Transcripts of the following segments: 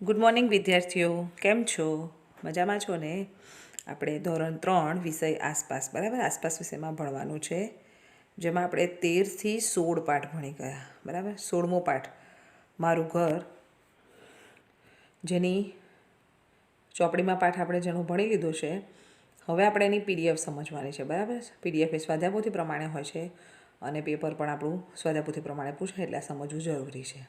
Good morning વિદ્યાર્થીઓ, કેમ છો? મજામાં છો ને? આપણે ધોરણ 3 વિષય આસપાસ, બરાબર, આસપાસ વિષયમાં ભણવાનું છે, જેમાં આપણે 13થી 16 પાઠ ભણી ગયા, બરાબર. 16મો પાઠ મારું ઘર, જેની ચોપડીમાં પાઠ આપણે જેનું ભણી લીધું છે. હવે આપણે એની પીડીએફ સમજવાની છે, બરાબર. પીડીએફ એ સ્વાધ્યાયપોથી પ્રમાણે હોય છે અને પેપર પણ આપણું સ્વાધ્યાયપોથી પ્રમાણે પૂછાય એટલે આ સમજવું જરૂરી છે,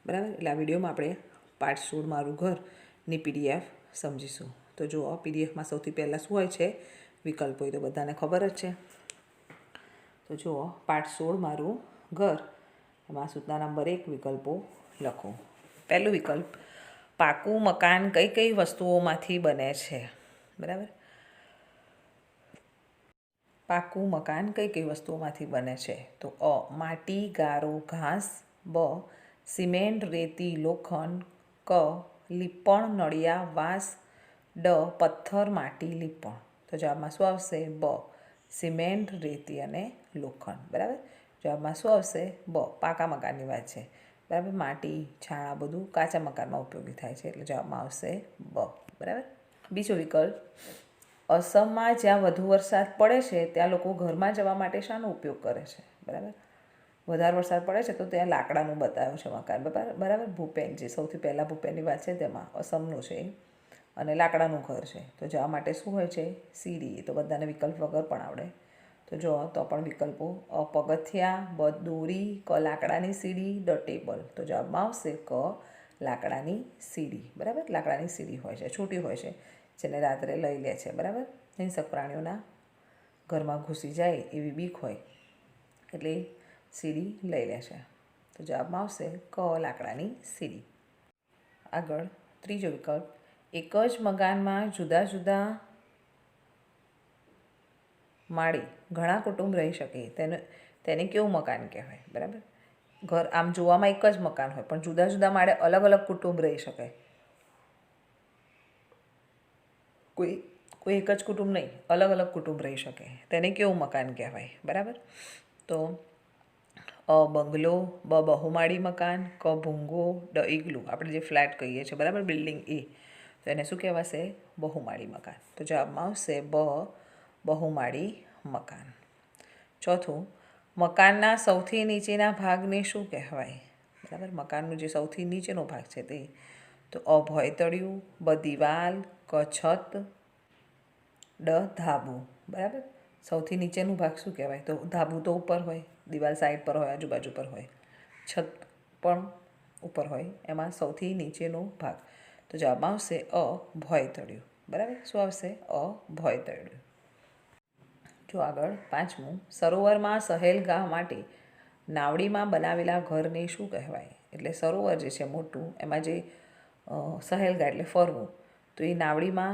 બરાબર. એટલે આ વિડીયોમાં આપણે પાઠ 16 મારું ઘરની પીડીએફ સમજીશું. તો જુઓ, પીડીએફમાં સૌથી પહેલાં શું હોય છે? વિકલ્પો. એ તો બધાને ખબર જ છે. તો જુઓ, પાઠ 16 મારું ઘર, એમાં સૂચના નંબર 1 વિકલ્પો લખો. પહેલું વિકલ્પ, પાકું મકાન કઈ કઈ વસ્તુઓમાંથી બને છે? બરાબર. પાકું મકાન કઈ કઈ વસ્તુઓમાંથી બને છે? તો માટી, ગારો, ઘાસ. બ સિમેન્ટ, રેતી, લોખંડ. ક લીપણ, નળિયા, વાંસ. ડ પથ્થર, માટી, લીપણ. તો જવાબમાં શું આવશે? બ સિમેન્ટ, રેતી અને લોખંડ. બરાબર. જવાબમાં શું આવશે? બ પાકા મકાનની વાત છે, બરાબર. માટી, છાણા બધું કાચા મકાનમાં ઉપયોગી થાય છે, એટલે જવાબમાં આવશે બ. બરાબર. બીજો વિકલ્પ, અસમમાં જ્યાં વધુ વરસાદ પડે છે ત્યાં લોકો ઘરમાં જવા માટે શાનો ઉપયોગ કરે છે? બરાબર. વધારે વરસાદ પડે છે તો ત્યાં લાકડાનું બતાવ્યું છે મકાન, બરાબર. ભૂપેન, જે સૌથી પહેલાં ભૂપેનની વાત છે તેમાં અસમનું છે અને લાકડાનું ઘર છે. તો જવા માટે શું હોય છે? સીડી. એ તો બધાને વિકલ્પ વગર પણ આવડે. તો જો તો પણ વિકલ્પો, અ પગથિયા, બ દોરી, ક લાકડાની સીડી, ડ ટેબલ. તો જવાબમાં આવશે ક લાકડાની સીડી. બરાબર. લાકડાની સીડી હોય છે, છૂટી હોય છે, જેને રાત્રે લઈ લે છે, બરાબર. હિંસક પ્રાણીઓના ઘરમાં ઘૂસી જાય એવી બીક હોય એટલે સીડી લઈ લે છે. તો જવાબમાં આવશે ક લાકડાની સીડી. આગળ ત્રીજો વિકલ્પ, એક જ મકાનમાં જુદા જુદા માળે ઘણા કુટુંબ રહી શકે તેને કેવું મકાન કહેવાય? બરાબર. ઘર આમ જોવામાં એક જ મકાન હોય પણ જુદા જુદા માળે અલગ અલગ કુટુંબ રહી શકે. કોઈ એક જ કુટુંબ નહીં, અલગ અલગ કુટુંબ રહી શકે, તેને કેવું મકાન કહેવાય? બરાબર. તો અ બંગલો, બ બહુમાળી મકાન, ક ભૂંગો, ડ ઇગ્લું. આપણે જે ફ્લેટ કહીએ છીએ, બરાબર, બિલ્ડિંગ, એ તો એને શું કહેવાશે? બહુમાળી મકાન. તો જવાબમાં આવશે બ બહુમાળી મકાન. ચોથું, મકાનના સૌથી નીચેના ભાગને શું કહેવાય? બરાબર. મકાનનું જે સૌથી નીચેનો ભાગ છે તે. તો અ ભોંયતળિયું, બ દિવાલ, ક છત, ડ ધાબુ. બરાબર. સૌથી નીચેનું ભાગ શું કહેવાય? તો ધાબુ તો ઉપર હોય, દિવાલ સાઈડ પર હોય, આજુબાજુ પર હોય, છત પણ ઉપર હોય, એમાં સૌથી નીચેનો ભાગ. તો જવાબમાં આવશે અ ભોંયતળિયું. બરાબર. શું આવશે? અ ભોંયતળિયું. જો આગળ પાંચમું, સરોવરમાં સહેલગાહ માટે નાવડીમાં બનાવેલા ઘરને શું કહેવાય? એટલે સરોવર જે છે મોટું, એમાં જે સહેલગાહ એટલે ફરવું, તો એ નાવડીમાં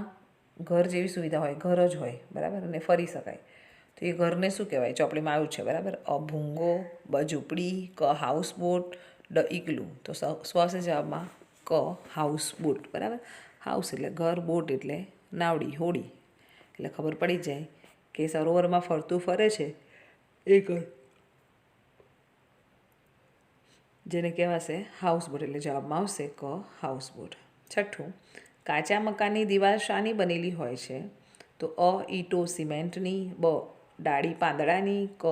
ઘર જેવી સુવિધા હોય, ઘર જ હોય, બરાબર, અને ફરી શકાય. તો એ ઘરને શું કહેવાય? ચોપડીમાં આવ્યું છે, બરાબર. અ ભૂંગો, બ ઝૂંપડી, ક હાઉસબોટ, ડ ઇગ્લું. તો શું આવશે જવાબમાં? ક હાઉસબોટ. બરાબર. હાઉસ એટલે ઘર, બોટ એટલે નાવડી, હોડી. એટલે ખબર પડી જાય કે સરોવરમાં ફરતું ફરે છે એ ઘર, જેને કહેવાશે હાઉસબોટ. એટલે જવાબમાં આવશે ક હાઉસબોટ. છઠ્ઠું, કાચા મકાનની દિવાલ શાની બનેલી હોય છે? તો અ ઈંટો સિમેન્ટની, બ ડાળી પાંદડાની, ક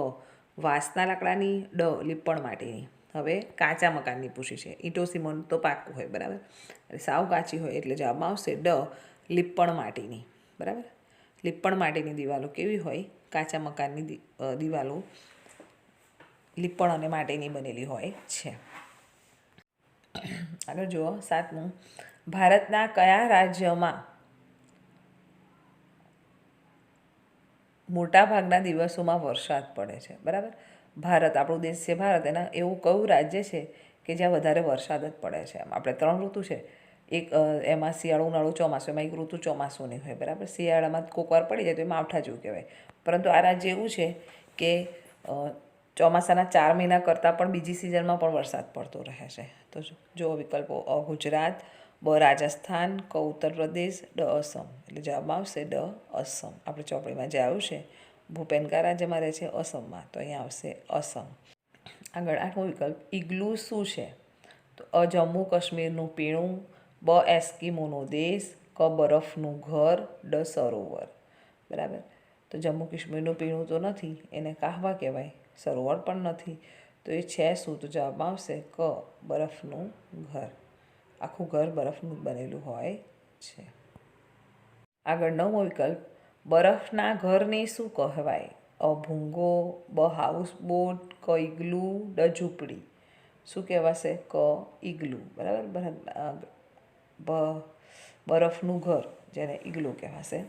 વાંસના લાકડાની, ડ લીપણ માટીની. હવે કાચા મકાનની પૂછી છે. ઈંટો સિમેન્ટ તો પાકું હોય, બરાબર, એટલે સાવ કાચી હોય એટલે જવાબમાં આવશે ડ લીપણ માટીની. બરાબર. લીપણ માટીની દિવાલો કેવી હોય? કાચા મકાનની દિવાલો લીપણ અને માટીની બનેલી હોય છે. આગળ જુઓ સાતમું, ભારતના કયા રાજ્યમાં મોટાભાગના દિવસોમાં વરસાદ પડે છે? બરાબર. ભારત, આપણો દેશ છે ભારત, એના એવું કયું રાજ્ય છે કે જ્યાં વધારે વરસાદ જ પડે છે? એમ આપણે 3 ઋતુ છે, એક એમાં શિયાળો, ઉનાળો, ચોમાસું, એમાં એક ઋતુ ચોમાસુની હોય, બરાબર. શિયાળામાં કોઈક વાર પડી જાય તો એ માવઠા જેવું કહેવાય, પરંતુ આ રાજ્ય એવું છે કે ચોમાસાના 4 મહિના કરતાં પણ બીજી સિઝનમાં પણ વરસાદ પડતો રહે છે. તો જો વિકલ્પો, અ ગુજરાત, બ રાજસ્થાન, ક ઉત્તર પ્રદેશ, ડ અસમ. એટલે જવાબમાં આવશે ડ અસમ. આપણે ચોપડીમાં જે આવ્યું છે ભૂપેન કયા રાજ્યમાં રહે છે? અસમમાં. તો અહીંયા આવશે અસમ. આગળ આઠમો વિકલ્પ, ઇગ્લુ શું છે? તો અ જમ્મુ કાશ્મીરનું પીણું, બ એસ્કિમોનો દેશ, ક બરફનું ઘર, ડ સરોવર. બરાબર. તો જમ્મુ કાશ્મીરનું પીણું તો નથી, એને કાહવા કહેવાય. સરોવર પણ નથી, તો એ છે શું? તો જવાબમાં આવશે ક બરફનું ઘર. આખું ઘર બરફનું બનેલું હોય છે. આગળ 9મો વિકલ્પ, બરફના ઘરને શું કહેવાય? અ ભૂંગો, બ હાઉસ બોટ, ક ઇગ્લુ, ડ ઝૂંપડી. શું કહેવાશે? ક ઇગ્લુ. બરાબર. બરફનું ઘર જેને ઇગ્લુ કહેવાશે.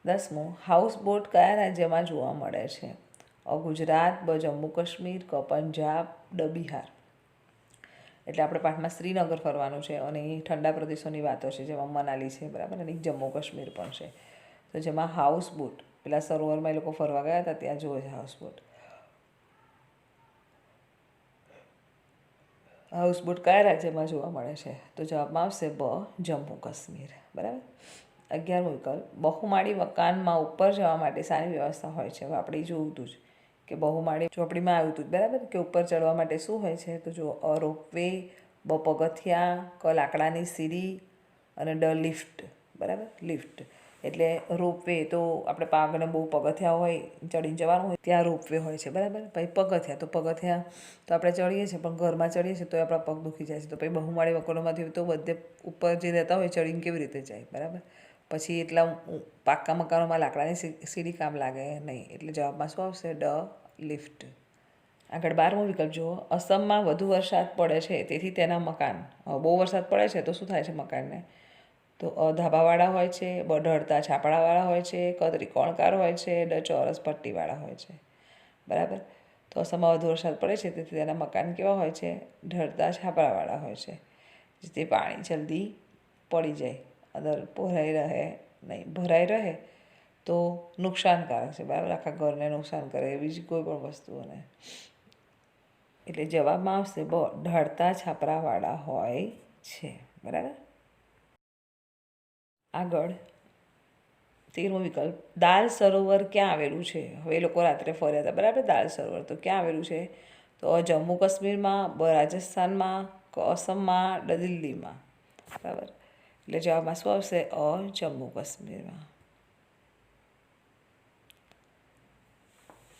10મું, હાઉસ બોટ કયા રાજ્યમાં જોવા મળે છે? અ ગુજરાત, બ જમ્મુ કાશ્મીર, ક પંજાબ, ડ બિહાર. એટલે આપણે પાઠમાં શ્રીનગર ફરવાનું છે અને એ ઠંડા પ્રદેશોની વાતો છે, જેમાં મનાલી છે, બરાબર, અને જમ્મુ કાશ્મીર પણ છે. તો જેમાં હાઉસ બોટ, પેલા સરોવરમાં એ લોકો ફરવા ગયા હતા, ત્યાં જોવે છે હાઉસ બોટ. હાઉસ બોટ કયા રાજ્યમાં જોવા મળે છે? તો જવાબમાં આવશે બ જમ્મુ કાશ્મીર. બરાબર. 11મો વિકલ્પ, બહુમાળી મકાનમાં ઉપર જવા માટે શાની વ્યવસ્થા હોય છે? હવે આપણે જોયું હતું જ કે બહુમાળી ચોપડીમાં આવ્યું હતું, બરાબર, કે ઉપર ચડવા માટે શું હોય છે? તો જો અ રોપવે, બ પગથિયા, ક લાકડાની સીડી અને ડ લિફ્ટ. બરાબર, લિફ્ટ. એટલે રોપવે તો આપણે આગળ બહુ પગથિયા હોય, ચડીને જવાનું હોય, ત્યાં રોપવે હોય છે. બરાબર. પછી પગથિયા તો આપણે ચડીએ છીએ, પણ ઘરમાં ચડીએ છીએ તો આપણા પગ દુખી જાય છે. તો પછી બહુમાળી મકાનોમાંથી તો બધે ઉપર જે રહેતા હોય ચડીને કેવી રીતે જાય? બરાબર. પછી એટલા પાક્કા મકાનોમાં લાકડાની સીડી કામ લાગે નહીં. એટલે જવાબમાં શું આવશે? ડ લિફ્ટ. આગળ 12મો વિકલ્પ જુઓ, અસમમાં વધુ વરસાદ પડે છે, તેથી તેના મકાન, બહુ વરસાદ પડે છે તો શું થાય છે મકાનને? તો અ ધાબાવાળા હોય છે, બ ઢળતા છાપડાવાળા હોય છે, ક ત્રિકોણકાર હોય છે, ડ ચોરસ પટ્ટીવાળા હોય છે. બરાબર. તો અસમમાં વધુ વરસાદ પડે છે તેથી તેના મકાન કેવા હોય છે? ઢળતા છાપરાવાળા હોય છે, જેથી પાણી જલ્દી પડી જાય, અંદર ભરાઈ રહે તો નુકસાનકારક છે. બરાબર. આખા ઘરને નુકસાન કરે, બીજી કોઈ પણ વસ્તુઓને. એટલે જવાબમાં આવશે બ ઢળતા છાપરાવાળા હોય છે. બરાબર. આગળ 13મો વિકલ્પ, દાલ સરોવર ક્યાં આવેલું છે? હવે એ લોકો રાત્રે ફર્યા હતા, બરાબર. દાલ સરોવર તો ક્યાં આવેલું છે? તો અ જમ્મુ કાશ્મીરમાં, બ રાજસ્થાનમાં, ક અસમમાં, ડ દિલ્હીમાં. બરાબર. એટલે જવાબમાં શું આવશે? અ જમ્મુ કાશ્મીરમાં.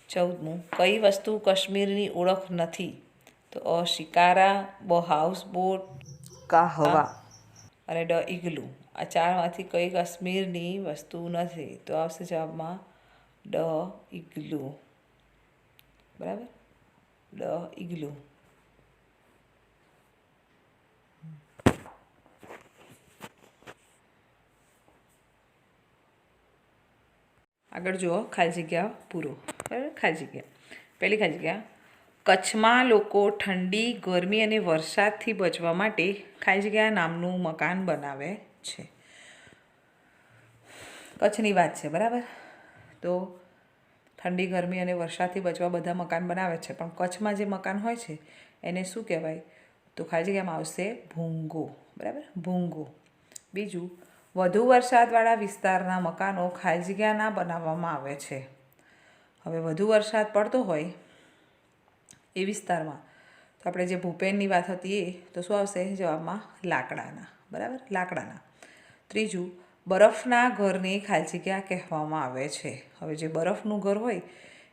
14મું, કઈ વસ્તુ કાશ્મીરની ઓળખ નથી? તો અ શિકારા, બ હાઉસ બોટ, કાહવા અને ડ ઇગ્લુ. આ ચારમાંથી કઈ કાશ્મીરની વસ્તુ નથી? તો આવશે જવાબમાં ડ ઇગ્લુ. બરાબર. ડ ઇગ્લુ. આગળ જુઓ, ખાલી જગ્યા પૂરો. બરાબર. ખાલી જગ્યા. પહેલી ખાલી જગ્યા, કચ્છમાં લોકો ઠંડી, ગરમી અને વરસાદથી બચવા માટે ખાલી જગ્યા નામનું મકાન બનાવે છે. કચ્છની વાત છે. બરાબર. તો ઠંડી, ગરમી અને વરસાદથી બચવા બધા મકાન બનાવે છે, પણ કચ્છમાં જે મકાન હોય છે એને શું કહેવાય? તો ખાલી જગ્યામાં આવશે ભૂંગો. બરાબર. ભૂંગો. બીજું, વધુ વરસાદવાળા વિસ્તારના મકાનો ખાલી જગ્યાના બનાવવામાં આવે છે. હવે વધુ વરસાદ પડતો હોય એ વિસ્તારમાં, તો આપણે જે ભૂપેનની વાત હતી એ, તો શું આવશે જવાબમાં? લાકડાના. બરાબર. લાકડાના. ત્રીજું, બરફના ઘરને ખાલી જગ્યા કહેવામાં આવે છે. હવે જે બરફનું ઘર હોય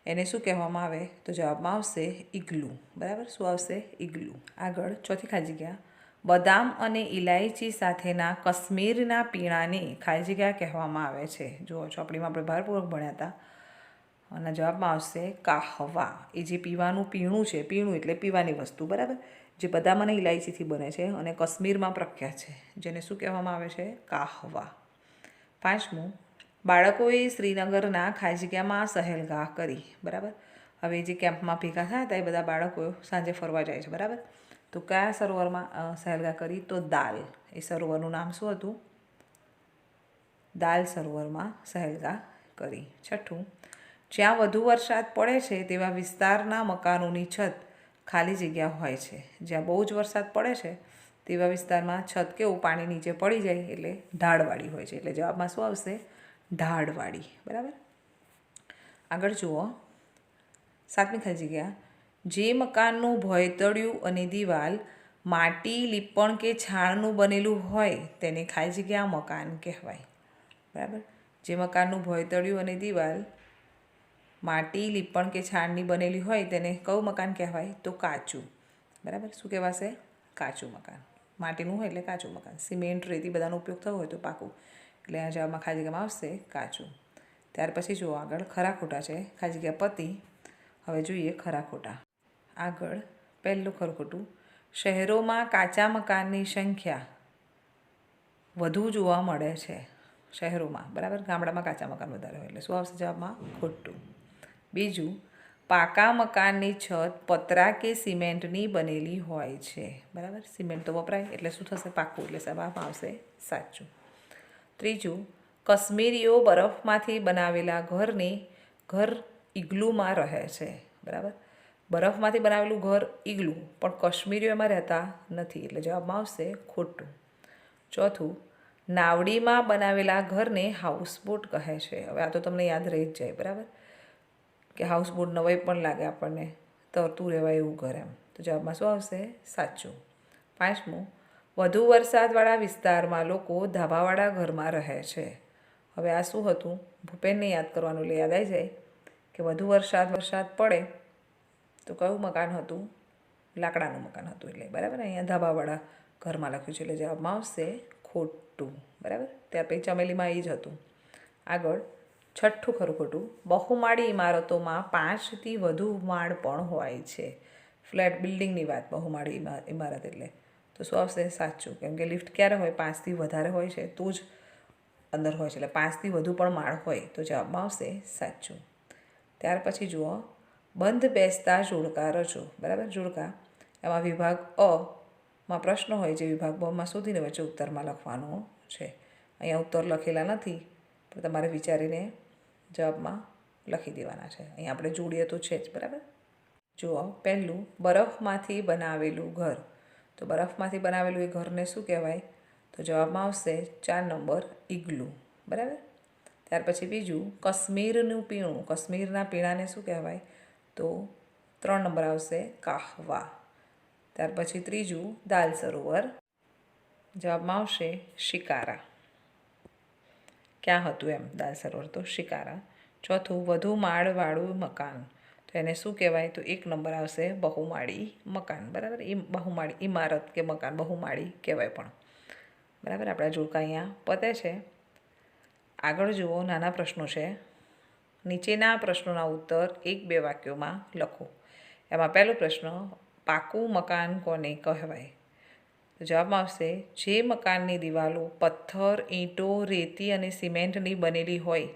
એને શું કહેવામાં આવે? તો જવાબમાં આવશે ઇગ્લુ. બરાબર. શું આવશે? ઇગ્લુ. આગળ ચોથી ખાલી જગ્યા, બદામ અને ઇલાયચી સાથેના કાશ્મીરના પીણાને ખાલી જગ્યા કહેવામાં આવે છે. જુઓ, ચોપડીમાં આપણે ભારપૂર્વક ભણ્યા હતા. અને જવાબમાં આવશે કાહવા. એ જે પીવાનું પીણું છે, પીણું એટલે પીવાની વસ્તુ. બરાબર. જે બદામ અને ઇલાયચીથી બને છે અને કાશ્મીરમાં પ્રખ્યાત છે, જેને શું કહેવામાં આવે છે? કાહવા. 5મું, બાળકોએ શ્રીનગરના ખાલી જગ્યામાં સહેલગાહ કરી. બરાબર. હવે જે કેમ્પમાં ભેગા થયા હતા એ બધા બાળકો સાંજે ફરવા જાય છે. બરાબર. તો કયા સરોવરમાં સહેલગાહ કરી? તો દાલ. એ સરોવરનું નામ શું હતું? દાલ સરોવરમાં સહેલગાહ કરી. 6, જ્યાં વધુ વરસાદ પડે છે તેવા વિસ્તારના મકાનોની છત ખાલી જગ્યા હોય છે. જ્યાં બહુ જ વરસાદ પડે છે તેવા વિસ્તારમાં છત કેવું પાણી નીચે પડી જાય એટલે ઢાળવાળી હોય છે. એટલે જવાબમાં શું આવશે? ઢાળવાળી. બરાબર. આગળ જુઓ, 7મી ખાલી જગ્યા, જે મકાનનું ભોંયતળિયું અને દિવાલ માટી લીપણ કે છાણનું બનેલું હોય તેને ખાલી જગ્યા મકાન કહેવાય, બરાબર. જે મકાનનું ભોંયતળિયું અને દિવાલ માટી લીપણ કે છાણની બનેલી હોય તેને કયું મકાન કહેવાય? તો કાચું, બરાબર. શું કહેવાશે? કાચું મકાન. માટીનું હોય એટલે કાચું મકાન. સિમેન્ટ રેતી બધાનો ઉપયોગ થયો હોય તો પાકું, એટલે આ જવાબમાં ખાલી જગ્યામાં આવશે કાચું. ત્યાર પછી જુઓ આગળ ખરા ખોટા છે, ખાલી જગ્યા પતિ. હવે જોઈએ ખરા ખોટા. આગળ પહેલું ખરું ખોટું, શહેરોમાં કાચા મકાનની સંખ્યા વધુ જોવા મળે છે. શહેરોમાં, બરાબર. ગામડામાં કાચા મકાન વધારે હોય એટલે શું આવશે જવાબમાં? ખોટું. બીજું, પાકા મકાનની છત પતરા કે સિમેન્ટની બનેલી હોય છે, બરાબર. સિમેન્ટ તો વપરાય એટલે શું થશે? પાકું, એટલે જવાબમાં આવશે સાચું. ત્રીજું, કશ્મીરીઓ બરફમાંથી બનાવેલા ઘર ઇગ્લુમાં રહે છે, બરાબર. બરફમાંથી બનાવેલું ઘર ઇગ્લુ, પણ કશ્મીરીઓ એમાં રહેતા નથી એટલે જવાબમાં આવશે ખોટું. ચોથું, નાવડીમાં બનાવેલા ઘરને હાઉસબોટ કહે છે. હવે આ તો તમને યાદ રહી જ જાય, બરાબર, કે હાઉસબોટ નવાઈ પણ લાગે આપણને, તરતું રહેવાય એવું ઘર એમ. તો જવાબમાં શું આવશે? સાચું. પાંચમું, વધુ વરસાદવાળા વિસ્તારમાં લોકો ધાબાવાળા ઘરમાં રહે છે. હવે આ શું હતું? ભૂપેનને યાદ કરવાનું એટલે યાદ આવી જાય કે વધુ વરસાદ પડે તો કયું મકાન હતું? લાકડાનું મકાન હતું એટલે, બરાબર. અહીંયા ધાબાવાળા ઘરમાં લખ્યું છે એટલે જવાબમાં આવશે ખોટું, બરાબર. ત્યાર પછી ચમેલીમાં એ જ હતું. આગળ છઠ્ઠું ખરું ખોટું, બહુમાળી ઇમારતોમાં 5થી વધુ માળ પણ હોય છે. ફ્લેટ બિલ્ડિંગની વાત, બહુમાળી ઇમારત એટલે. તો શું આવશે? સાચું, કેમ કે લિફ્ટ ક્યારે હોય? 5થી વધારે હોય છે તો જ અંદર હોય છે, એટલે 5થી વધુ પણ માળ હોય તો જવાબમાં આવશે સાચું. ત્યાર પછી જુઓ, બંધ બેસતા જોડકા રચો, બરાબર. જોડકા એમાં વિભાગ અમાં પ્રશ્ન હોય જે વિભાગ બમાં શોધીને વચ્ચે ઉત્તરમાં લખવાનો છે. અહીંયા ઉત્તર લખેલા નથી પણ તમારે વિચારીને જવાબમાં લખી દેવાના છે. અહીંયા આપણે જોડીએ તો છે જ, બરાબર. જુઓ પહેલું, બરફમાંથી બનાવેલું ઘર. તો બરફમાંથી બનાવેલું એ ઘરને શું કહેવાય? તો જવાબમાં આવશે 4 નંબર ઇગ્લુ, બરાબર. ત્યાર પછી બીજું, કાશ્મીરનું પીણું. કાશ્મીરના પીણાને શું કહેવાય? તો 3 નંબર આવશે કાહવા. ત્યાર પછી ત્રીજું, દાલ સરોવર. જવાબમાં આવશે શિકારા. ક્યાં હતું એમ દાલ સરોવર? તો શિકારા. ચોથું, વધુ માળવાળું મકાન. તો એને શું કહેવાય? તો 1 નંબર આવશે બહુમાળી મકાન, બરાબર. એ બહુમાળી ઇમારત કે મકાન બહુમાળી કહેવાય પણ, બરાબર. આપણા જોડકા અહીંયા પતે છે. આગળ જુઓ, નાના પ્રશ્નો છે. નીચેના પ્રશ્નોના ઉત્તર 1-2 વાક્યોમાં લખો. એમાં પહેલો પ્રશ્ન, પાકું મકાન કોને કહેવાય? તો જવાબમાં આવશે જે મકાનની દિવાલો પથ્થર, ઈંટો, રેતી અને સિમેન્ટની બનેલી હોય,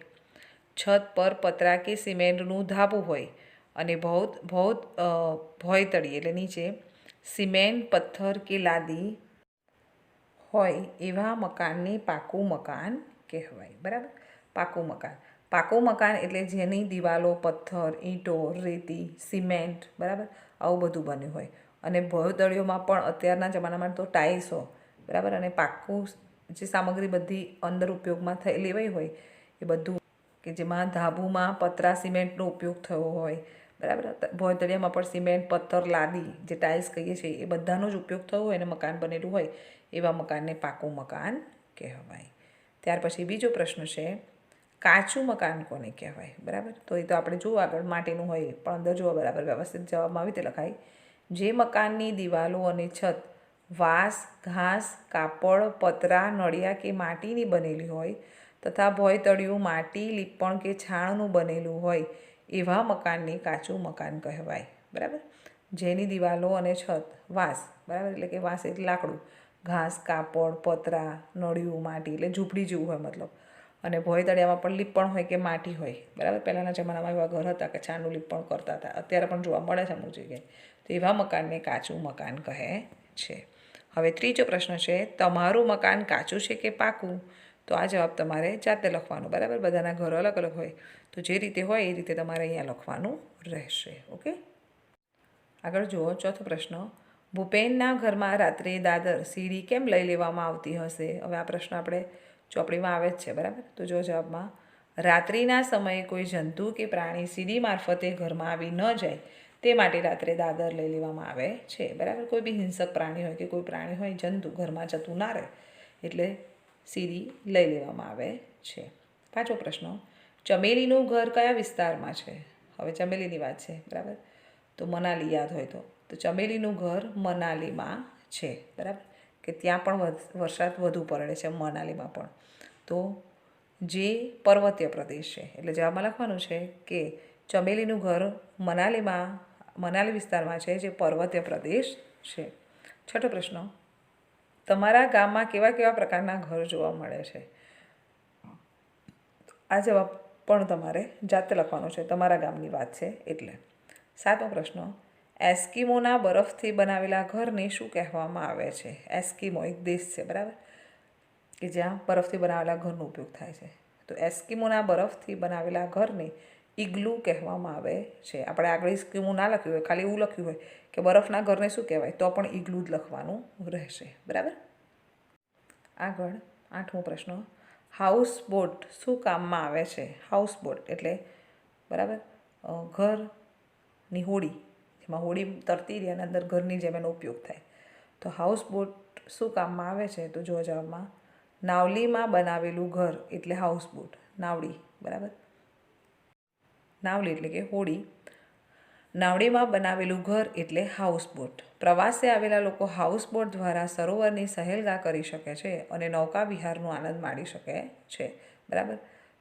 છત પર પતરા કે સિમેન્ટનું ધાબું હોય અને ભોંયતળી એટલે નીચે સિમેન્ટ, પથ્થર કે લાદી હોય એવા મકાનને પાકું મકાન કહેવાય, બરાબર. પાકું મકાન. પાકું મકાન એટલે જેની દિવાલો પથ્થર, ઈંટો, રેતી, સિમેન્ટ, બરાબર, આવું બધું બન્યું હોય અને ભોંયતળીઓમાં પણ અત્યારના જમાનામાં તો ટાઇલ્સો, બરાબર, અને પાકું જે સામગ્રી બધી અંદર ઉપયોગમાં લેવાઈ હોય એ બધું, કે જેમાં ધાબુમાં પતરા સિમેન્ટનો ઉપયોગ થયો હોય, બરાબર. ભોંયતળિયામાં પણ સિમેન્ટ, પથ્થર, લાદી જે ટાઇલ્સ કહીએ છીએ એ બધાનો જ ઉપયોગ થયો હોય અને મકાન બનેલું હોય એવા મકાનને પાકું મકાન કહેવાય. ત્યાર પછી બીજો પ્રશ્ન છે, કાચું મકાન કોને કહેવાય? બરાબર. તો એ તો આપણે જોવું આગળ માટીનું હોય પણ અંદર જુઓ બરાબર વ્યવસ્થિત જવાબમાં આવી રીતે લખાય, જે મકાનની દિવાલો અને છત વાંસ, ઘાસ, કાપડ, પતરા, નળિયા કે માટીની બનેલી હોય તથા ભોંયતળિયું માટી, લીપણ કે છાણનું બનેલું હોય એવા મકાનને કાચું મકાન કહેવાય, બરાબર. જેની દિવાલો અને છત વાંસ, બરાબર, એટલે કે વાંસ એટલે લાકડું, ઘાસ, કાપડ, પતરા, નળિયું, માટી એટલે ઝૂંપડી જેવું હોય મતલબ, અને ભોંયતળિયામાં પણ લીપણ હોય કે માટી હોય, બરાબર. પહેલાંના જમાનામાં એવા ઘર હતા કે છાણનું લીપણ કરતા હતા, અત્યારે પણ જોવા મળે છે અમુક જગ્યાએ. તો એવા મકાનને કાચું મકાન કહે છે. હવે ત્રીજો પ્રશ્ન છે, તમારું મકાન કાચું છે કે પાકું? તો આ જવાબ તમારે જાતે લખવાનો, બરાબર. બધાના ઘર અલગ અલગ હોય તો જે રીતે હોય એ રીતે તમારે અહીંયા લખવાનું રહેશે. ઓકે. આગળ જુઓ ચોથો પ્રશ્ન, ભૂપેનના ઘરમાં રાત્રે દાદર સીડી કેમ લઈ લેવામાં આવતી હશે? હવે આ પ્રશ્ન આપણે ચોપડીમાં આવે જ છે, બરાબર. તો જો જવાબમાં, રાત્રિના સમયે કોઈ જંતુ કે પ્રાણી સીડી મારફતે ઘરમાં આવી ન જાય તે માટે રાત્રે દાદર લઈ લેવામાં આવે છે, બરાબર. કોઈ બી હિંસક પ્રાણી હોય કે કોઈ પ્રાણી હોય જંતુ ઘરમાં જતું ના રહે એટલે સીડી લઈ લેવામાં આવે છે. 5મો પ્રશ્ન, ચમેલીનું ઘર કયા વિસ્તારમાં છે? હવે ચમેલીની વાત છે, બરાબર. તો મનાલી યાદ હોય તો ચમેલીનું ઘર મનાલીમાં છે, બરાબર, કે ત્યાં પણ વરસાદ વધુ પડે છે મનાલીમાં પણ. તો જે પર્વતીય પ્રદેશ છે એટલે જવાબમાં લખવાનું છે કે ચમેલીનું ઘર મનાલી વિસ્તારમાં છે જે પર્વતીય પ્રદેશ છે. 6ઠો પ્રશ્ન, તમારા ગામમાં કેવા કેવા પ્રકારના ઘર જોવા મળે છે? આ જવાબ પણ તમારે જાતે લખવાનો છે, તમારા ગામની વાત છે એટલે. 7મો પ્રશ્ન, એસ્કિમોના બરફથી બનાવેલા ઘરને શું કહેવામાં આવે છે? એસ્કિમો એક દેશ છે, બરાબર, કે જ્યાં બરફથી બનાવેલા ઘરનો ઉપયોગ થાય છે. તો એસ્કિમોના બરફથી બનાવેલા ઘરને ઇગ્લુ કહેવામાં આવે છે. આપણે આગળ ઇસ્કિમો ના લખ્યું હોય, ખાલી એવું લખ્યું હોય કે બરફના ઘરને શું કહેવાય તો પણ ઇગ્લુ જ લખવાનું રહેશે, બરાબર. આગળ 8મો પ્રશ્ન, હાઉસબોટ શું કામમાં આવે છે? હાઉસબોટ એટલે બરાબર ઘરની હોડી, જેમાં હોડી તરતી રહે અને અંદર ઘરની જેમ એનો ઉપયોગ થાય. તો હાઉસબોટ શું કામમાં આવે છે? તો જો જવાબમાં નાવલીમાં બનાવેલું ઘર એટલે હાઉસબોટ. નાવડી, બરાબર, નાવલી એટલે કે હોડી. નાવડીમાં બનાવેલું ઘર એટલે હાઉસબોટ. પ્રવાસે આવેલા લોકો હાઉસબોટ દ્વારા સરોવરની સહેલગા કરી શકે છે અને નૌકા વિહારનો આનંદ માણી શકે છે, બરાબર.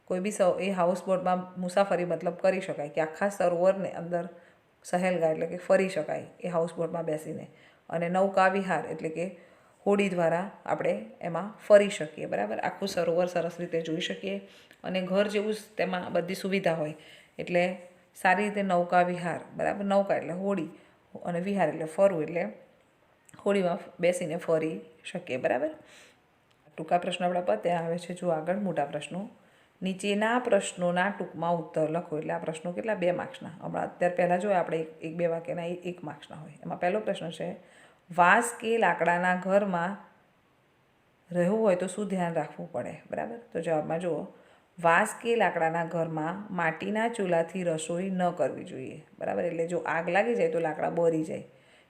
કોઈ બી એ હાઉસબોટમાં મુસાફરી મતલબ કરી શકાય કે આખા સરોવરને અંદર સહેલગા એટલે કે ફરી શકાય એ હાઉસબોટમાં બેસીને, અને નૌકા વિહાર એટલે કે હોડી દ્વારા આપણે એમાં ફરી શકીએ, બરાબર. આખું સરોવર સરસ રીતે જોઈ શકીએ અને ઘર જેવું જ તેમાં બધી સુવિધા હોય એટલે સારી રીતે નૌકા વિહાર, બરાબર. નૌકા એટલે હોડી અને વિહાર એટલે ફરવું, એટલે હોડીમાં બેસીને ફરી શકીએ, બરાબર. ટૂંકા પ્રશ્નો આપણા પત્યા. આવે છે જો આગળ મોટા પ્રશ્નો. નીચેના પ્રશ્નોના ટૂંકમાં ઉત્તર લખો. એટલે આ પ્રશ્નો કેટલા? 2 માર્ક્સના. હમણાં અત્યારે પહેલાં જોઈએ આપણે 1-2 વાક્યના 1 માર્ક્સના હોય. એમાં પહેલો પ્રશ્ન છે, વાંસ કે લાકડાના ઘરમાં રહેવું હોય તો શું ધ્યાન રાખવું પડે? બરાબર. તો જવાબમાં જુઓ, વાંસ કે લાકડાના ઘરમાં માટીના ચૂલાથી રસોઈ ન કરવી જોઈએ, બરાબર. એટલે જો આગ લાગી જાય તો લાકડા બળી જાય.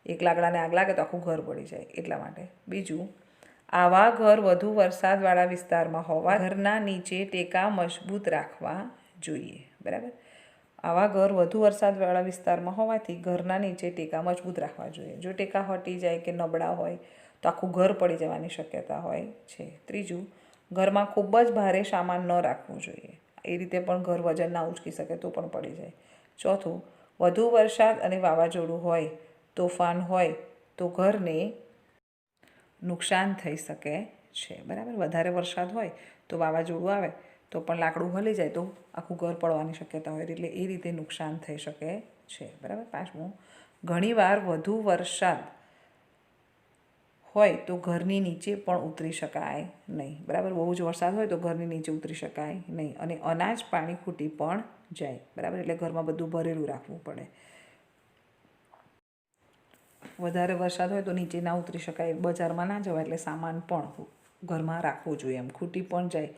એક લાકડાને આગ લાગે તો આખું ઘર બળી જાય, એટલા માટે. બીજું, આવા ઘર વધુ વરસાદવાળા વિસ્તારમાં હોવા ઘરના નીચે ટેકા મજબૂત રાખવા જોઈએ, બરાબર. આવા ઘર વધુ વરસાદવાળા વિસ્તારમાં હોવાથી ઘરના નીચે ટેકા મજબૂત રાખવા જોઈએ. જો ટેકા હટી જાય કે નબળા હોય તો આખું ઘર પડી જવાની શક્યતા હોય છે. ત્રીજું, ઘરમાં ખૂબ જ ભારે સામાન ન રાખવું જોઈએ. એ રીતે પણ ઘર વજન ના ઉચકી શકે તો પણ પડી જાય. ચોથું, વધુ વરસાદ અને વાવાઝોડું હોય, તોફાન હોય તો ઘરને નુકસાન થઈ શકે છે, બરાબર. વધારે વરસાદ હોય તો વાવાઝોડું આવે તો પણ લાકડું હલી જાય તો આખું ઘર પડવાની શક્યતા હોય એટલે એ રીતે નુકસાન થઈ શકે છે, બરાબર. 5મું, ઘણીવાર વધુ વરસાદ હોય તો ઘરની નીચે પણ ઉતરી શકાય નહીં, બરાબર. બહુ જ વરસાદ હોય તો ઘરની નીચે ઉતરી શકાય નહીં અને અનાજ પાણી ખૂટી પણ જાય, બરાબર. એટલે ઘરમાં બધું ભરેલું રાખવું પડે. વધારે વરસાદ હોય તો નીચે ના ઉતરી શકાય, બજારમાં ના જવાય એટલે સામાન પણ ઘરમાં રાખવો જોઈએ, એમ ખૂટી પણ જાય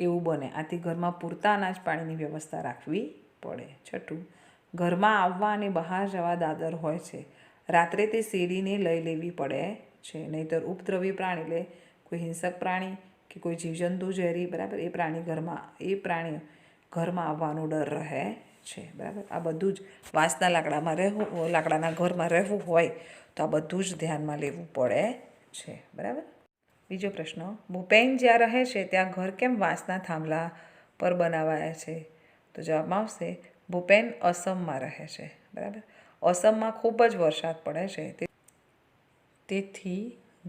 એવું બને. આથી ઘરમાં પૂરતા અનાજ પાણીની વ્યવસ્થા રાખવી પડે. 6ઠું, ઘરમાં આવવા અને બહાર જવા દાદર હોય છે. રાત્રે તે સીડીને લઈ લેવી પડે છે, નહીંતર ઉપદ્રવી પ્રાણી એટલે કોઈ હિંસક પ્રાણી કે કોઈ જીવજંતુ ઝેરી, બરાબર, એ પ્રાણી ઘરમાં આવવાનો ડર રહે છે, બરાબર. આ બધું જ વાંસના લાકડાના ઘરમાં રહેવું હોય તો આ બધું જ ધ્યાનમાં લેવું પડે છે, બરાબર. બીજો પ્રશ્ન, ભૂપેન જ્યાં રહે છે ત્યાં ઘર કેમ વાંસના થાંભલા પર બનાવાયા છે? તો જવાબમાં આવશે, ભૂપેન અસમમાં રહે છે, બરાબર. અસમમાં ખૂબ જ વરસાદ પડે છે તેથી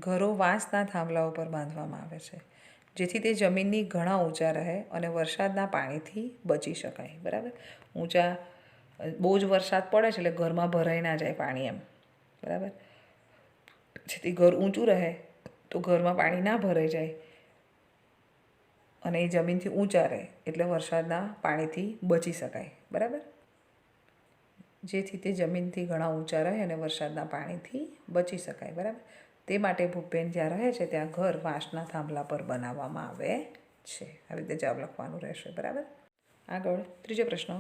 ઘરો વાંસના થાંભલાઓ પર બાંધવામાં આવે છે જેથી તે જમીનની ઘણા ઊંચા રહે અને વરસાદના પાણીથી બચી શકાય, બરાબર. બહુ જ વરસાદ પડે છે એટલે ઘરમાં ભરાઈ ના જાય પાણી, એમ, બરાબર. જેથી ઘર ઊંચું રહે તો ઘરમાં પાણી ના ભરાઈ જાય અને એ જમીનથી ઊંચા રહે એટલે વરસાદના પાણીથી બચી શકાય, બરાબર. જેથી તે જમીનથી ઘણા ઊંચા રહે અને વરસાદના પાણીથી બચી શકાય, બરાબર. તે માટે ભૂપેન જ્યાં રહે છે ત્યાં ઘર વાંસના થાંભલા પર બનાવવામાં આવે છે. આવી રીતે જવાબ લખવાનું રહેશે, બરાબર. આગળ ત્રીજો પ્રશ્ન,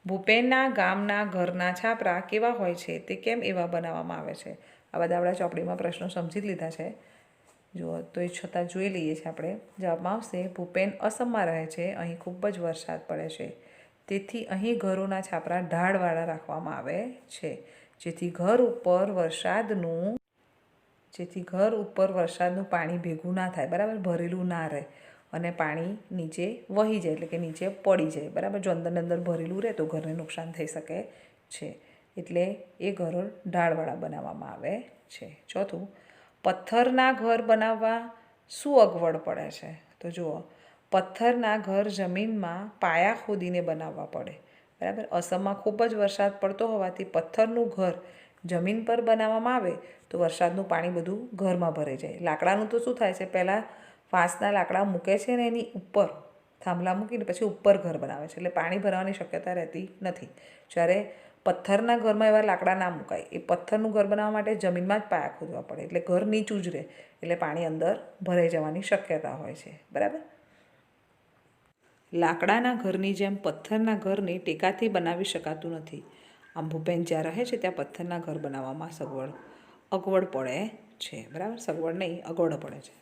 ભૂપેનના ગામના ઘરના છાપરા કેવા હોય છે, તે કેમ એવા બનાવવામાં આવે છે? આ બધા આપણા ચોપડીમાં પ્રશ્નો સમજી જ લીધા છે. જુઓ તો એ છતાં જોઈ લઈએ છીએ આપણે. જવાબમાં આવશે ભૂપેન અસમમાં રહે છે, અહીં ખૂબ જ વરસાદ પડે છે, તેથી અહીં ઘરોના છાપરા ઢાળવાળા રાખવામાં આવે છે, જેથી ઘર ઉપર વરસાદનું પાણી ભેગું ના થાય, બરાબર, ભરેલું ના રહે અને પાણી નીચે વહી જાય, એટલે કે નીચે પડી જાય, બરાબર. જો અંદરને અંદર ભરેલું રહે તો ઘરને નુકસાન થઈ શકે છે, એટલે એ ઘરો ઢાળવાળા બનાવવામાં આવે છે. ચોથું, પથ્થરના ઘર બનાવવા શું અગવડ પડે છે? તો જુઓ, પથ્થરના ઘર જમીનમાં પાયા ખોદીને બનાવવા પડે, બરાબર. અસમમાં ખૂબ જ વરસાદ પડતો હોવાથી પથ્થરનું ઘર જમીન પર બનાવવામાં આવે તો વરસાદનું પાણી બધું ઘરમાં ભરાઈ જાય. લાકડાનું તો શું થાય છે, પહેલાં વાંસના લાકડા મૂકે છે ને એની ઉપર થાંભલા મૂકીને પછી ઉપર ઘર બનાવે છે, એટલે પાણી ભરાવાની શક્યતા રહેતી નથી. જ્યારે પથ્થરના ઘરમાં એવા લાકડા ના મુકાય. એ પથ્થરનું ઘર બનાવવા માટે જમીનમાં જ પાયા ખોદવા પડે, એટલે ઘર નીચું જ રહે, એટલે પાણી અંદર ભરાઈ જવાની શક્યતા હોય છે, બરાબર. લાકડાના ઘરની જેમ પથ્થરના ઘરને ટેકાથી બનાવી શકાતું નથી. આમ ભૂપેન જ્યાં રહે છે ત્યાં પથ્થરના ઘર બનાવવામાં અગવડ પડે છે, બરાબર. સગવડ નહીં, અગવડ પડે છે,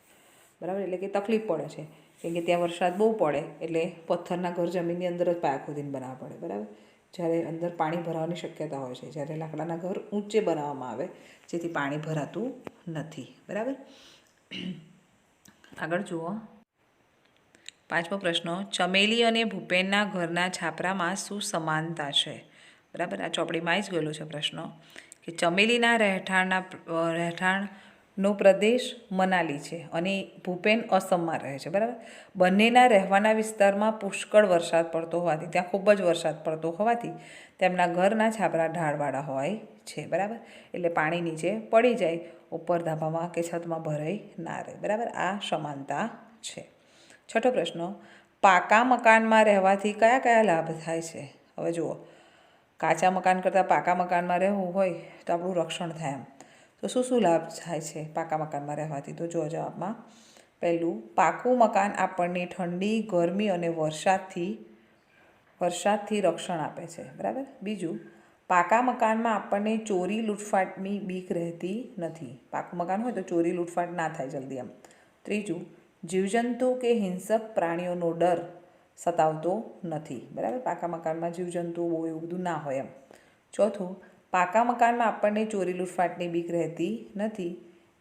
બરાબર, એટલે કે તકલીફ પડે છે, કેમ કે ત્યાં વરસાદ બહુ પડે એટલે પથ્થરના ઘર જમીનની અંદર જ પાયા ખોદીને બનાવવા પડે, બરાબર. જ્યારે અંદર પાણી ભરાવાની શક્યતા હોય છે, જ્યારે લાકડાના ઘર ઊંચે બનાવવામાં આવે જેથી પાણી ભરાતું નથી, બરાબર. આગળ જુઓ, 5મો પ્રશ્ન, ચમેલી અને ભૂપેનના ઘરના છાપરામાં શું સમાનતા છે? બરાબર, આ ચોપડીમાં આવી જ ગયેલો છે પ્રશ્ન કે ચમેલીના રહેઠાણનો પ્રદેશ મનાલી છે અને ભૂપેન અસમમાં રહે છે, બરાબર. બંનેના રહેવાના વિસ્તારમાં પુષ્કળ વરસાદ પડતો હોવાથી, ત્યાં ખૂબ જ વરસાદ પડતો હોવાથી તેમના ઘરના છાપરા ઢાળવાળા હોય છે, બરાબર. એટલે પાણી નીચે પડી જાય, ઉપર ધાબામાં કે છતમાં ભરાઈ ના રહે, બરાબર. આ સમાનતા છે. 6થો પ્રશ્ન, પાકા મકાનમાં રહેવાથી કયા કયા લાભ થાય છે? હવે જુઓ, કાચા મકાન કરતાં પાકા મકાનમાં રહેવું હોય તો આપણું રક્ષણ થાય. એમ તો શું લાભ થાય છે પાકા મકાનમાં રહેવાથી? તો જુઓ જવાબમાં, પહેલું, પાકું મકાન આપણને ઠંડી, ગરમી અને વરસાદથી રક્ષણ આપે છે, બરાબર. બીજું, પાકા મકાનમાં આપણને ચોરી લૂંટફાટની બીક રહેતી નથી. પાકું મકાન હોય તો ચોરી લૂંટફાટ ના થાય જલ્દી એમ. ત્રીજું, જીવજંતુ કે હિંસક પ્રાણીઓનો ડર સતાવતો નથી, બરાબર. પાકા મકાનમાં જીવજંતુઓ બહુ એવું બધું ના હોય એમ. ચોથું, પાકા મકાનમાં આપણને ચોરી લૂંટફાટની બીક રહેતી નથી.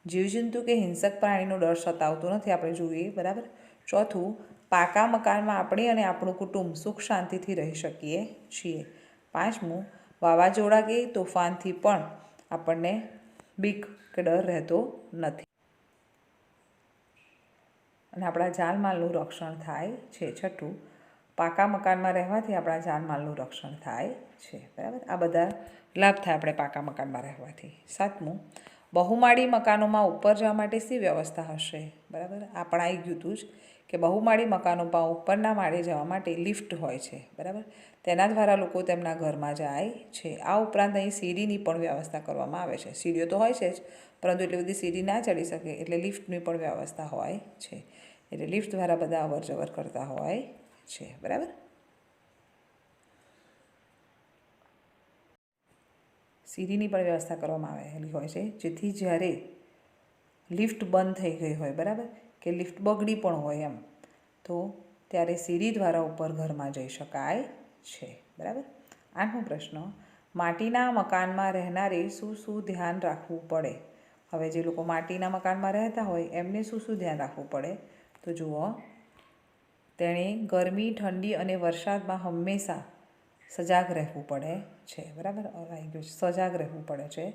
જીવજંતુ કે હિંસક પ્રાણીનો ડર સતાવતો નથી, આપણે જોઈએ, બરાબર. ચોથું, પાકા મકાનમાં આપણે અને આપણું કુટુંબ સુખ શાંતિથી રહી શકીએ છીએ. 5મું, વાવાઝોડા કે તોફાનથી પણ આપણને બીક કે ડર રહેતો નથી અને આપણા જાનમાલનું રક્ષણ થાય છે. 6થું, પાકા મકાનમાં રહેવાથી આપણા જાનમાલનું રક્ષણ થાય છે, બરાબર. આ બધા લાભ થાય આપણે પાકા મકાનમાં રહેવાથી. 7મું, બહુમાળી મકાનોમાં ઉપર જવા માટે શી વ્યવસ્થા હશે? બરાબર, આ પણ આવી ગયું હતું જ કે બહુમાળી મકાનોમાં ઉપરના માળે જવા માટે લિફ્ટ હોય છે, બરાબર. તેના દ્વારા લોકો તેમના ઘરમાં જાય છે. આ ઉપરાંત અહીં સીડીની પણ વ્યવસ્થા કરવામાં આવે છે. સીડીઓ તો હોય છે જ, પરંતુ એટલી બધી સીડી ના ચડી શકે એટલે લિફ્ટની પણ વ્યવસ્થા હોય છે. એટલે લિફ્ટ દ્વારા બધા અવર જવર કરતા હોય છે, બરાબર. સીડીની પણ વ્યવસ્થા કરવામાં આવેલી હોય છે, જેથી જ્યારે લિફ્ટ બંધ થઈ ગઈ હોય, બરાબર, કે લિફ્ટ બગડી પણ હોય એમ, તો ત્યારે સીડી દ્વારા ઉપર ઘરમાં જઈ શકાય છે, બરાબર. 8મો પ્રશ્ન, માટીના મકાનમાં રહેનારે શું ધ્યાન રાખવું પડે? હવે જે લોકો માટીના મકાનમાં રહેતા હોય એમને શું ધ્યાન રાખવું પડે? તો જુઓ, તેણે ગરમી, ઠંડી અને વરસાદમાં હંમેશા સજાગ રહેવું પડે છે, બરાબર. સજાગ રહેવું પડે છે.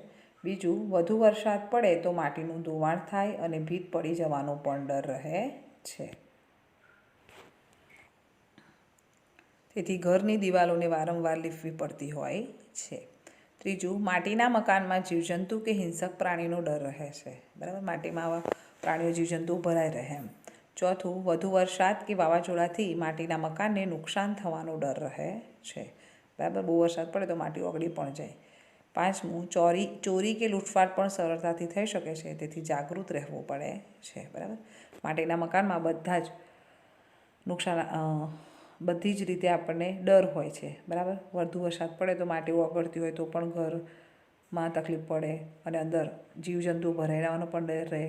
બીજું, વધુ વરસાદ પડે તો માટીનું ધોવાણ થાય અને ભીત પડી જવાનો પણ ડર રહે છે, તેથી ઘરની દિવાલોને વારંવાર લીપવી પડતી હોય છે. ત્રીજું, માટીના મકાનમાં જીવજંતુ કે હિંસક પ્રાણીનો ડર રહે છે, બરાબર. માટીમાં આવા પ્રાણીઓ જીવજંતુ ભરાઈ રહે એમ. ચોથું, વધુ વરસાદ કે વાવાઝોડાથી માટીના મકાનને નુકસાન થવાનો ડર રહે છે, બરાબર. બહુ વરસાદ પડે તો માટી ઓગળી પણ જાય. 5મું, ચોરી કે લૂંટફાટ પણ સરળતાથી થઈ શકે છે, તેથી જાગૃત રહેવું પડે છે, બરાબર. માટીના મકાનમાં બધા જ બધી જ રીતે આપણને ડર હોય છે, બરાબર. વધુ વરસાદ પડે તો માટી ઓગળતી હોય તો પણ ઘરમાં તકલીફ પડે, અને અંદર જીવજંતુ ભરાઈ રહેવાનો પણ ડર રહે.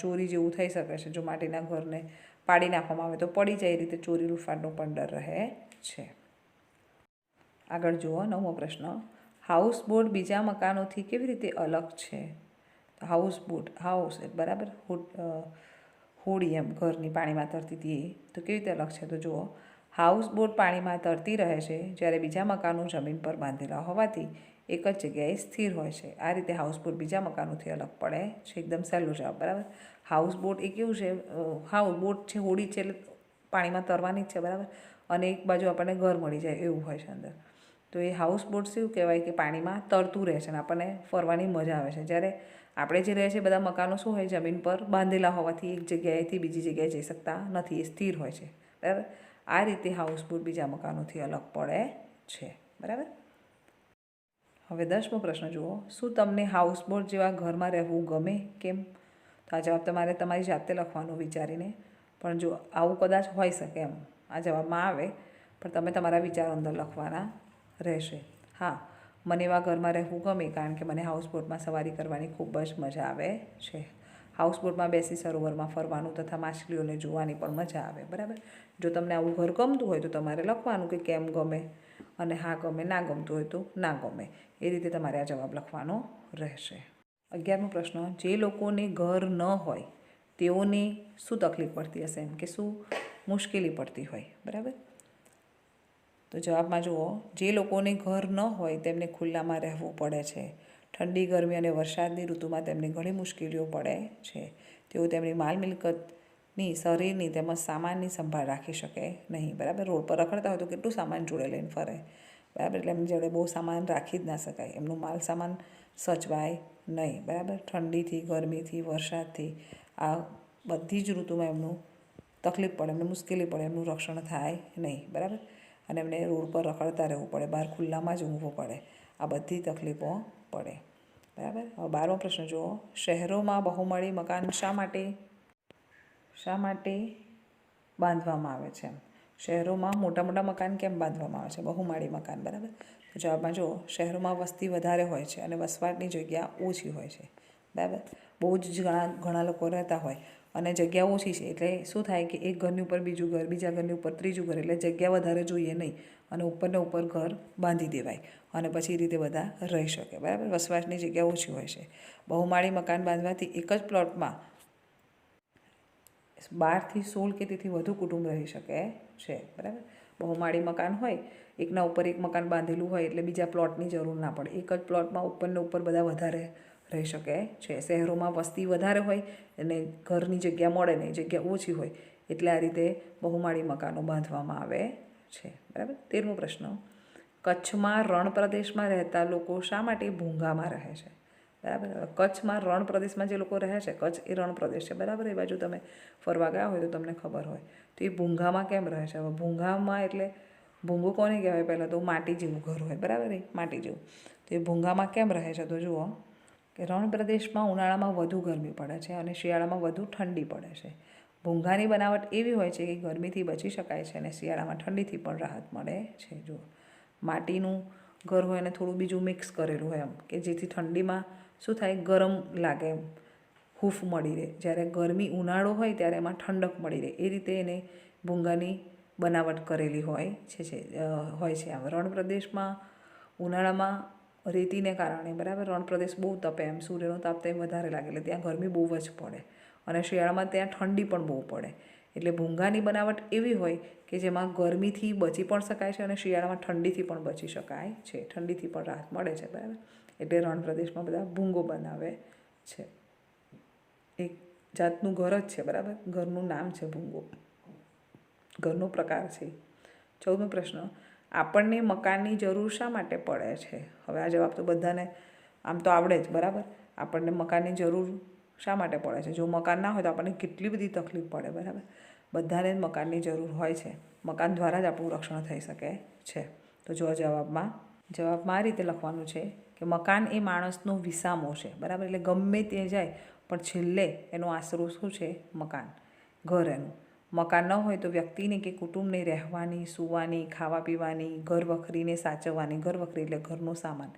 ચોરી જેવું થઈ શકે છે જો માટીના ઘરને પાડી નાખવામાં આવે તો પડી જાય. એ રીતે ચોરી લૂંટફાટનો પણ ડર રહે છે. આગળ જુઓ 9મો પ્રશ્ન. હાઉસબોટ બીજા મકાનોથી કેવી રીતે અલગ છે? હાઉસબોટ, હાઉસ બરાબર, હોડી એમ ઘરની પાણીમાં તરતી હતી, તો કેવી રીતે અલગ છે? તો જુઓ, હાઉસબોટ પાણીમાં તરતી રહે છે જ્યારે બીજા મકાનો જમીન પર બાંધેલા હોવાથી એક જ જગ્યાએ સ્થિર હોય છે. આ રીતે હાઉસબોટ બીજા મકાનોથી અલગ પડે છે. એકદમ સહેલો જવાબ, બરાબર. હાઉસબોટ એ કેવું છે? હાઉસબોટ છે, હોડી છે, એટલે પાણીમાં તરવાની જ છે, બરાબર. અને એક બાજુ આપણને ઘર મળી જાય એવું હોય છે અંદર. તો એ હાઉસબોટ શું કહેવાય કે પાણીમાં તરતું રહે છે અને આપણને ફરવાની મજા આવે છે. જ્યારે આપણે જે રહે છે બધા મકાનો શું હોય? જમીન પર બાંધેલા હોવાથી એક જગ્યાએથી બીજી જગ્યાએ જઈ શકતા નથી, એ સ્થિર હોય છે, બરાબર. આ રીતે હાઉસબોટ બીજા મકાનોથી અલગ પડે છે, બરાબર. હવે 10મો પ્રશ્ન જુઓ. શું તમને હાઉસબોટ જેવા ઘરમાં રહેવું ગમે? કેમ? તો આ જવાબ તમારે તમારી જાતે લખવાનું વિચારીને. પણ જો આવું કદાચ હોઈ શકે એમ આ જવાબમાં આવે, પણ તમે તમારા વિચારો અંદર લખવાના રહેશે. હા, મને એવા ઘરમાં રહેવું ગમે કારણ કે મને હાઉસબોટમાં સવારી કરવાની ખૂબ જ મજા આવે છે. હાઉસબોટમાં બેસી સરોવરમાં ફરવાનું તથા માછલીઓને જોવાની પણ મજા આવે, બરાબર. જો તમને આવું ઘર ગમતું હોય તો તમારે લખવાનું કે કેમ ગમે, અને હા ગમે, ના ગમતું હોય તો ના ગમે. એ રીતે તમારે આ જવાબ લખવાનો રહેશે. 11મો પ્રશ્ન. જે લોકોને ઘર ન હોય તેઓને શું તકલીફ પડતી હશે? એમ કે શું મુશ્કેલી પડતી હોય, બરાબર. તો જવાબમાં જુઓ, જે લોકોને ઘર ન હોય તેમને ખુલ્લામાં રહેવું પડે છે. ઠંડી, ગરમી અને વરસાદની ઋતુમાં તેમને ઘણી મુશ્કેલીઓ પડે છે. તેઓ તેમની માલ મિલકતની, શરીરની તેમજ સામાનની સંભાળ રાખી શકે નહીં, બરાબર. રોડ પર રખડતા હોય તો કેટલું સામાન જોડે લઈને ફરે, બરાબર. એટલે એમની જોડે બહુ સામાન રાખી જ ના શકાય. એમનું માલ સામાન સચવાય નહીં, બરાબર. ઠંડીથી, ગરમીથી, વરસાદથી, આ બધી જ ઋતુમાં એમનું તકલીફ પડે, એમને મુશ્કેલી પડે, એમનું રક્ષણ થાય નહીં, બરાબર. અને એમને રોડ પર રખડતા રહેવું પડે, બહાર ખુલ્લામાં જ ઊંઘવું પડે. આ બધી તકલીફો પડે, બરાબર. હવે 12મો પ્રશ્ન જુઓ. શહેરોમાં બહુમાળી મકાન શા માટે બાંધવામાં આવે છે? શહેરોમાં મોટા મોટા મકાન કેમ બાંધવામાં આવે છે? બહુમાળી મકાન, બરાબર. તો જવાબમાં જુઓ, શહેરોમાં વસ્તી વધારે હોય છે અને વસવાટની જગ્યા ઓછી હોય છે, બરાબર. બહુ જ ઘણા લોકો રહેતા હોય અને જગ્યા ઓછી છે, એટલે શું થાય કે એક ઘરની ઉપર બીજું ઘર, બીજા ઘરની ઉપર ત્રીજું ઘર, એટલે જગ્યા વધારે જોઈએ નહીં અને ઉપરને ઉપર ઘર બાંધી દેવાય અને પછી એ રીતે બધા રહી શકે, બરાબર. વસવાટની જગ્યા ઓછી હોય છે. બહુમાળી મકાન બાંધવાથી એક જ પ્લોટમાં 12 થી 16 કે તેથી વધુ કુટુંબ રહી શકે છે, બરાબર. બહુમાળી મકાન હોય, એકના ઉપર એક મકાન બાંધેલું હોય એટલે બીજા પ્લોટની જરૂર ના પડે. એક જ પ્લોટમાં ઉપરને ઉપર બધા વધારે રહી શકે છે. શહેરોમાં વસ્તી વધારે હોય અને ઘરની જગ્યા મળે નહીં, જગ્યા ઓછી હોય, એટલે આ રીતે બહુમાળી મકાનો બાંધવામાં આવે છે, બરાબર. 13મો પ્રશ્ન. કચ્છમાં રણ પ્રદેશમાં રહેતા લોકો શા માટે ભૂંગામાં રહે છે? બરાબર. કચ્છમાં રણ પ્રદેશમાં જે લોકો રહે છે, કચ્છ એ રણ પ્રદેશ છે, બરાબર. એ બાજુ તમે ફરવા ગયા હોય તો તમને ખબર હોય. તો એ ભૂંગામાં કેમ રહે છે? હવે ભૂંગામાં એટલે ભૂંગું કોને કહેવાય? પહેલાં તો માટી જેવું ઘર હોય, બરાબર. એ માટી જેવું. તો એ ભૂંગામાં કેમ રહે છે? તો જુઓ કે રણ પ્રદેશમાં ઉનાળામાં વધુ ગરમી પડે છે અને શિયાળામાં વધુ ઠંડી પડે છે. ભૂંગાની બનાવટ એવી હોય છે કે ગરમીથી બચી શકાય છે અને શિયાળામાં ઠંડીથી પણ રાહત મળે છે. જુઓ, માટીનું ઘર હોય અને થોડું બીજું મિક્સ કરેલું હોય એમ, કે જેથી ઠંડીમાં શું થાય? ગરમ લાગે એમ, હૂંફ મળી રહે. જ્યારે ગરમી ઉનાળો હોય ત્યારે એમાં ઠંડક મળી રહે. એ રીતે એને ભૂંગાની બનાવટ કરેલી હોય છે. આમ રણ પ્રદેશમાં ઉનાળામાં રેતીને કારણે, બરાબર, રણ પ્રદેશ બહુ તપે એમ, સૂર્યનો તાપ ત્યાં વધારે લાગે એટલે ત્યાં ગરમી બહુ જ પડે અને શિયાળામાં ત્યાં ઠંડી પણ બહુ પડે. એટલે ભૂંગાની બનાવટ એવી હોય કે જેમાં ગરમીથી બચી પણ શકાય છે અને શિયાળામાં ઠંડીથી પણ બચી શકાય છે, ઠંડીથી પણ રાહત મળે છે, બરાબર. એટલે રણ પ્રદેશમાં બધા ભૂંગો બનાવે છે. એક જાતનું ઘર જ છે, બરાબર. ઘરનું નામ છે ભૂંગો, ઘરનો પ્રકાર છે. 14મો પ્રશ્ન. આપણને મકાનની જરૂર શા માટે પડે છે? હવે આ જવાબ તો બધાને આમ તો આવડે જ, બરાબર. આપણને મકાનની જરૂર શા માટે પડે છે? જો મકાન ના હોય તો આપણને કેટલી બધી તકલીફ પડે, બરાબર. બધાને જ મકાનની જરૂર હોય છે. મકાન દ્વારા જ આપણું રક્ષણ થઈ શકે છે. તો જો જવાબમાં આ રીતે લખવાનું છે કે મકાન એ માણસનો વિસામો છે, બરાબર. એટલે ગમે તે જાય પણ છેલ્લે એનો આશરો શું છે? મકાન, ઘર એનું. મકાન ન હોય તો વ્યક્તિને કે કુટુંબને રહેવાની, સૂવાની, ખાવા પીવાની, ઘર વખરીને સાચવવાની, ઘર વખરી એટલે ઘરનો સામાન,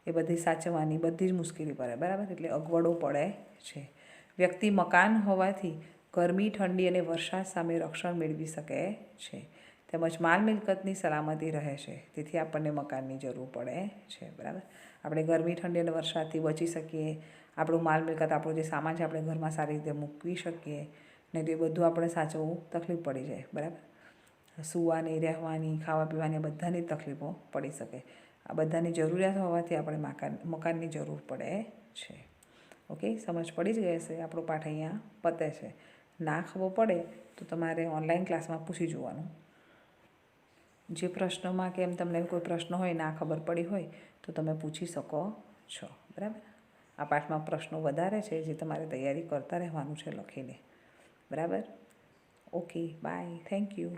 એ બધી સાચવવાની બધી જ મુશ્કેલી પડે, બરાબર. એટલે અગવડો પડે છે. વ્યક્તિ મકાન હોવાથી ગરમી, ઠંડી અને વરસાદ સામે રક્ષણ મેળવી શકે છે. તેમજ માલ મિલકતની સલામતી રહે છે. તેથી આપણને મકાનની જરૂર પડે છે, બરાબર. આપણે ગરમી, ઠંડી અને વરસાદથી બચી શકીએ. આપણું માલ મિલકત, આપણો જે સામાન છે આપણે ઘરમાં સારી રીતે મૂકવી શકીએ. નહીં તો એ બધું આપણે સાચવવું તકલીફ પડી જાય, બરાબર. સૂવાની, રહેવાની, ખાવા પીવાની બધાની તકલીફો પડી શકે. આ બધાની જરૂરિયાત હોવાથી આપણે મકાનની જરૂર પડે છે. ઓકે, સમજ પડી જ ગઈ હશે. આપણો પાઠ અહીંયા પતે છે. ના ખબર પડે તો તમારે ઓનલાઈન ક્લાસમાં પૂછી જોવાનું. જે પ્રશ્નમાં કે એમ તમને કોઈ પ્રશ્ન હોય, ના ખબર પડી હોય તો તમે પૂછી શકો છો, બરાબર. આ પાઠમાં પ્રશ્નો વધારે છે જે તમારે તૈયારી કરતા રહેવાનું છે લખીને, બરાબર. Okay, bye, thank you.